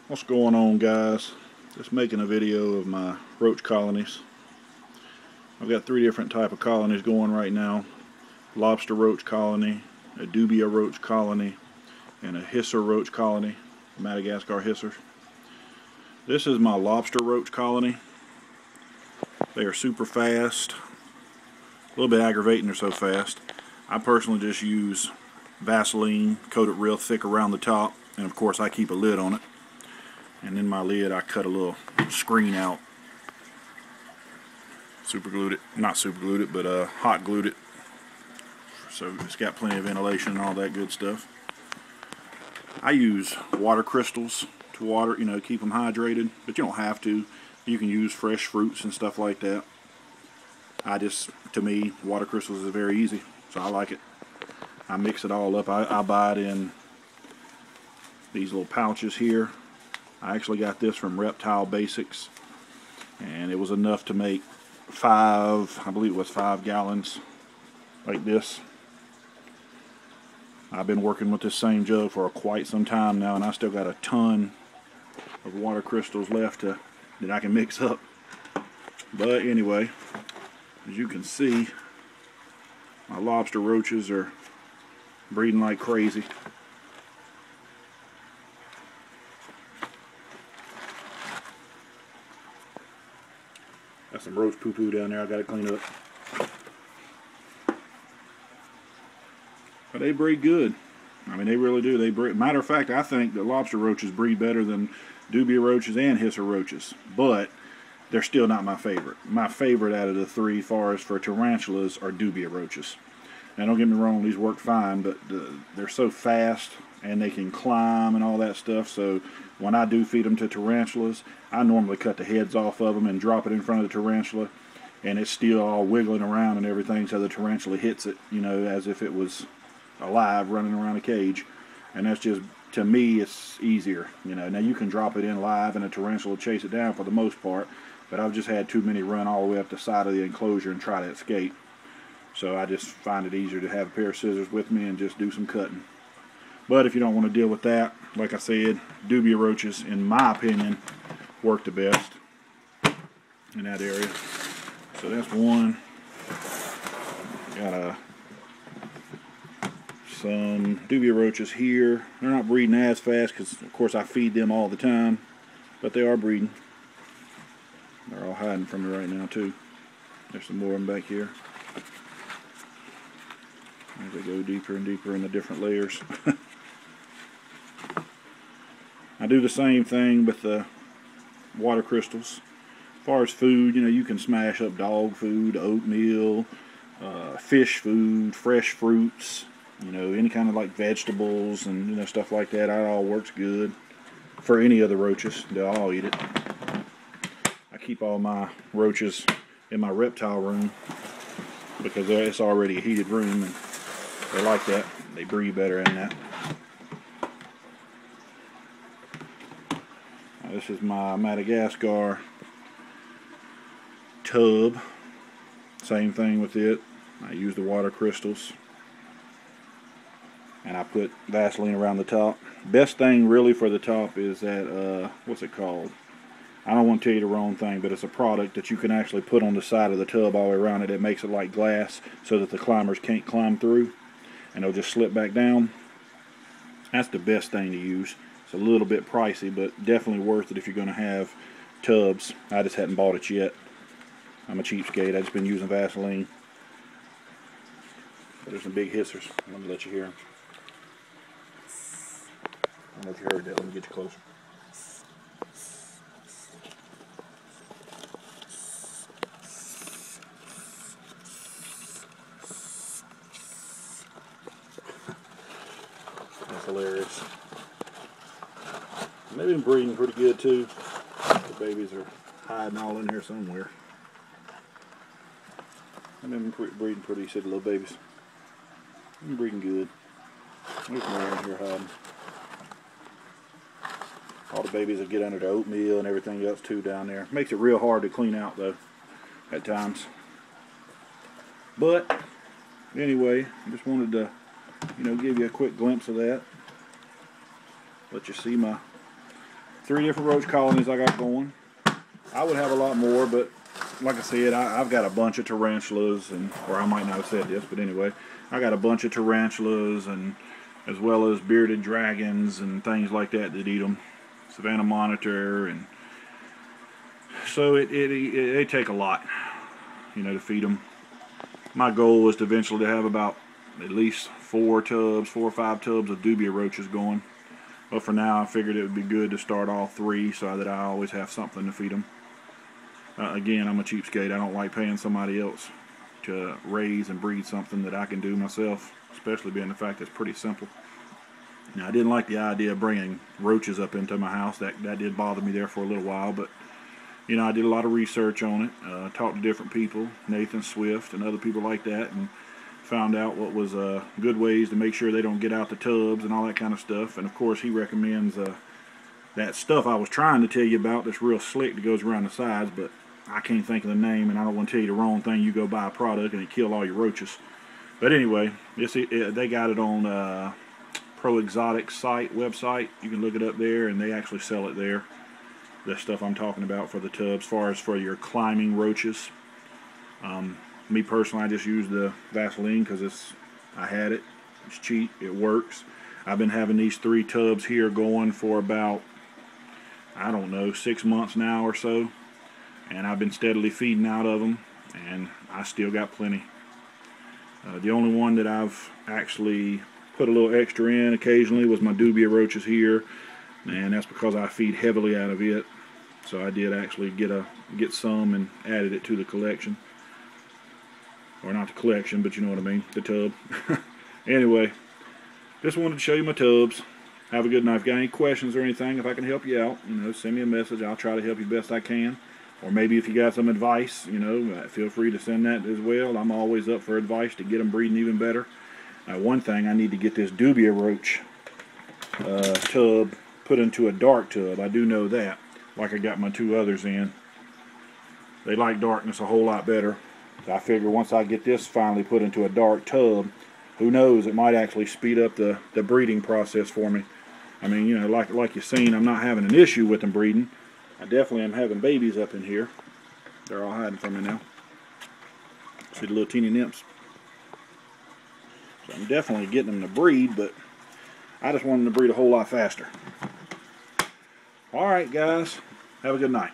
What's going on, guys? Just making a video of my roach colonies. I've got 3 different type of colonies going right now. Lobster roach colony, a Dubia roach colony, and a hisser roach colony, Madagascar hissers. This is my lobster roach colony. They are super fast. A little bit aggravating they're so fast. I personally just use Vaseline, coat it real thick around the top, and of course I keep a lid on it. And in my lid I cut a little screen out. Super glued it, not super glued it, but hot glued it. So it's got plenty of ventilation and all that good stuff. I use water crystals to water, keep them hydrated, but you don't have to. You can use fresh fruits and stuff like that. To me, water crystals is very easy, so I like it. I mix it all up. I buy it in these little pouches here. I actually got this from Reptile Basics, and it was enough to make 5, I believe it was 5 gallons like this. I've been working with this same jug for quite some time now, and I still got a ton of water crystals left that I can mix up. But anyway, as you can see, my lobster roaches are breeding like crazy. Got some roach poo-poo down there I gotta clean up. But they breed good. I mean, they really do. They breed. Matter of fact, I think that lobster roaches breed better than Dubia roaches and hisser roaches. But they're still not my favorite. My favorite out of the 3 far as for tarantulas are Dubia roaches. Now don't get me wrong, these work fine, but they're so fast and they can climb and all that stuff. So when I do feed them to tarantulas, I normally cut the heads off of them and drop it in front of the tarantula, and it's still all wiggling around and everything, so the tarantula hits it, as if it was alive running around a cage. And that's just, to me, it's easier. Now you can drop it in live and a tarantula will chase it down for the most part, but I've just had too many run all the way up the side of the enclosure and try to escape. So I just find it easier to have a pair of scissors with me and just do some cutting. But if you don't want to deal with that, like I said, Dubia roaches, in my opinion, work the best in that area. So that's one. Got some Dubia roaches here. They're not breeding as fast because, of course, I feed them all the time, but they are breeding. They're all hiding from me right now, too. There's some more of them back here. As they go deeper and deeper in the different layers. I do the same thing with the water crystals. As far as food, you can smash up dog food, oatmeal, fish food, fresh fruits, any kind of like vegetables and stuff like that. That all works good for any of the roaches. They'll all eat it. I keep all my roaches in my reptile room because it's already a heated room, and they like that. They breathe better in that. Now, this is my Madagascar tub. Same thing with it. I use the water crystals, and I put Vaseline around the top. Best thing really for the top is that, what's it called? I don't want to tell you the wrong thing, but it's a product that you can actually put on the side of the tub all the way around it. It makes it like glass so that the climbers can't climb through, and they'll just slip back down. That's the best thing to use. It's a little bit pricey, but definitely worth it if you're going to have tubs. I just hadn't bought it yet. I'm a cheapskate. I've just been using Vaseline. But there's some big hissers. Let me let you hear them. I don't know if you heard that. Let me get you closer. That's hilarious. They've been breeding pretty good too. The babies are hiding all in here somewhere. They've been breeding pretty. You see the little babies. They've been breeding good. There's more in here hiding. All the babies will get under the oatmeal and everything else too down there. Makes it real hard to clean out though at times. But anyway, I just wanted to give you a quick glimpse of that. Let you see my 3 different roach colonies I got going. I would have a lot more, but like I said, I've got a bunch of tarantulas, or I might not have said this, but anyway, I got a bunch of tarantulas, and as well as bearded dragons and things like that eat them. Savannah monitor, and so they take a lot, you know, to feed them. My goal was to eventually have about at least 4 or 5 tubs of Dubia roaches going. But for now, I figured it would be good to start all 3 so that I always have something to feed them. Again, I'm a cheapskate. I don't like paying somebody else to raise and breed something that I can do myself, especially being the fact that it's pretty simple. Now, I didn't like the idea of bringing roaches up into my house. That did bother me there for a little while, but you know, I did a lot of research on it, talked to different people, Nathan Swift and other people like that, and found out what was good ways to make sure they don't get out the tubs and all that kind of stuff. And of course, he recommends that stuff I was trying to tell you about that's real slick that goes around the sides, but I can't think of the name, and I don't want to tell you the wrong thing. You go buy a product and it kill all your roaches. But anyway, they got it on Pro Exotic website. You can look it up there, and they actually sell it there. The stuff I'm talking about for the tubs, as far as for your climbing roaches. Me personally, I just use the Vaseline because I had it. It's cheap. It works. I've been having these 3 tubs here going for about, I don't know, 6 months now or so. And I've been steadily feeding out of them, and I still got plenty. The only one that I've actually put a little extra in occasionally was my Dubia roaches here, and that's because I feed heavily out of it. So I did actually get some and added it to the collection. Or not the collection, but you know what I mean, the tub. Anyway, just wanted to show you my tubs. Have a good night. If you got any questions or anything, if I can help you out, you know, send me a message. I'll try to help you best I can. Or maybe if you got some advice, you know, feel free to send that as well. I'm always up for advice to get them breeding even better. One thing, I need to get this Dubia roach tub put into a dark tub. I do know that, like I got my 2 others in. They like darkness a whole lot better. So I figure once I get this finally put into a dark tub, who knows, it might actually speed up the breeding process for me. I mean, you know, like you've seen, I'm not having an issue with them breeding. I definitely am having babies up in here. They're all hiding from me now. See the little teeny nymphs. So I'm definitely getting them to breed, but I just want them to breed a whole lot faster. Alright guys, have a good night.